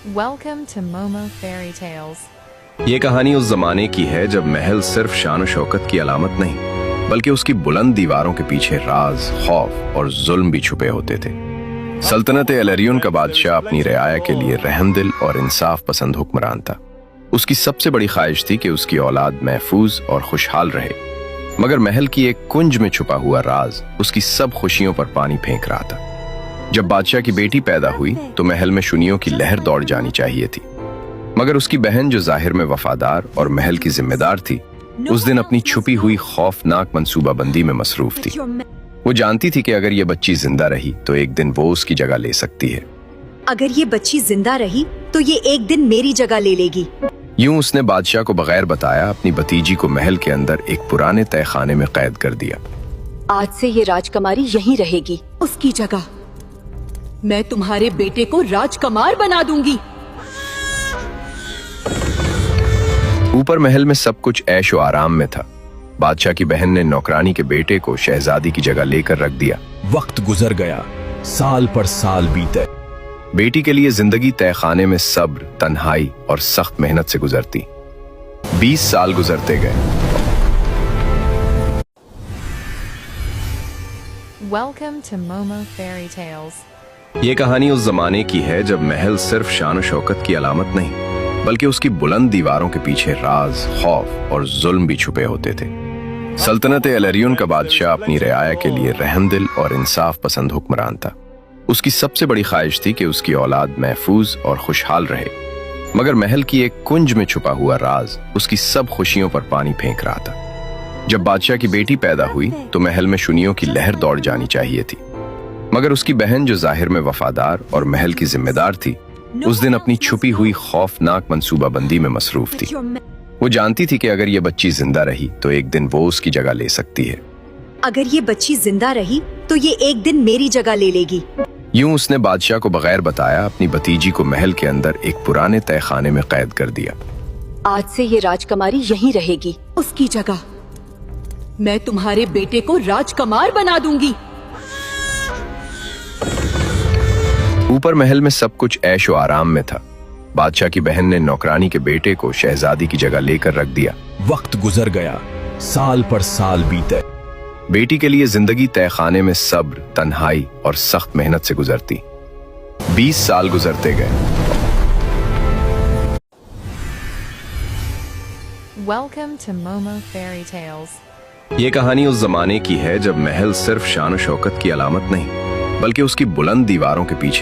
Welcome to Momo Fairy Tales. ये कहानी उस जमाने की है जब महल सिर्फ शान और शौकत की अलामत नहीं बल्कि उसकी बुलंद दीवारों के पीछे राज, खौफ और जुल्म भी छुपे होते थे। सल्तनत एलरियन का बादशाह अपनी रियाया के लिए रहमदिल और इंसाफ पसंद हुक्मरान था। उसकी सबसे बड़ी ख्वाहिश थी कि उसकी औलाद महफूज और खुशहाल रहे, मगर महल की एक कुंज में छुपा हुआ राज उसकी सब खुशियों पर पानी फेंक रहा था। जब बादशाह की बेटी पैदा हुई तो महल में शुनियों की लहर दौड़ जानी चाहिए थी, मगर उसकी बहन जो जाहिर में वफादार और महल की जिम्मेदार थी, उस दिन अपनी छुपी हुई खौफनाक मंसूबाबंदी में मसरूफ थी। वो जानती थी कि अगर ये बच्ची जिंदा रही तो एक दिन वो उसकी जगह ले सकती है। अगर ये बच्ची जिंदा रही तो ये एक दिन मेरी जगह ले लेगी। यूं उसने बादशाह को बगैर बताया अपनी भतीजी को महल के अंदर एक पुराने तहखाने में कैद कर दिया। आज से ये राजकुमारी यहीं रहेगी, उसकी जगह मैं तुम्हारे बेटे को राजकुमार बना दूंगी। ऊपर महल में सब कुछ ऐशो आराम में था। बादशाह की बहन ने नौकरानी के बेटे को शहजादी की जगह लेकर रख दिया। वक्त गुजर गया, साल पर साल बीते। बेटी के लिए जिंदगी तहखाने में सब्र, तन्हाई और सख्त मेहनत से गुजरती। 20 साल गुजरते गए। Welcome to Momo Fairy Tales. ये कहानी उस जमाने की है जब महल सिर्फ शान और शौकत की अलामत नहीं बल्कि उसकी बुलंद दीवारों के पीछे राज, खौफ और जुल्म भी छुपे होते थे। सल्तनत एलरियन का बादशाह अपनी रियाया के लिए रहमदिल और इंसाफ पसंद हुक्मरान था। उसकी सबसे बड़ी ख्वाहिश थी कि उसकी औलाद महफूज और खुशहाल रहे, मगर महल की एक कुंज में छुपा हुआ राज उसकी सब खुशियों पर पानी फेंक रहा था। जब बादशाह की बेटी पैदा हुई तो महल में शुनियों की लहर दौड़ जानी चाहिए थी, मगर उसकी बहन जो जाहिर में वफादार और महल की जिम्मेदार थी, उस दिन अपनी छुपी हुई खौफनाक मंसूबाबंदी में मसरूफ थी। वो जानती थी कि अगर ये बच्ची जिंदा रही तो एक दिन वो उसकी जगह ले सकती है। अगर ये बच्ची जिंदा रही तो ये एक दिन मेरी जगह ले लेगी। यूं उसने बादशाह को बगैर बताया अपनी भतीजी को महल के अंदर एक पुराने तहखाने में कैद कर दिया। आज से ये राजकुमारी यहीं रहेगी, उसकी जगह मैं तुम्हारे बेटे को राजकुमार बना दूंगी। ऊपर महल में सब कुछ ऐशो आराम में था। बादशाह की बहन ने नौकरानी के बेटे को शहजादी की जगह लेकर रख दिया। वक्त गुजर गया, साल पर साल बीते। बेटी के लिए जिंदगी तहखाने में सब्र, तन्हाई और सख्त मेहनत से गुजरती। 20 साल गुजरते गए। Welcome to Momo Fairy Tales. ये कहानी उस जमाने की है जब महल सिर्फ शान और शौकत की अलामत नहीं बल्कि उसकी बुलंद दीवारों के पीछे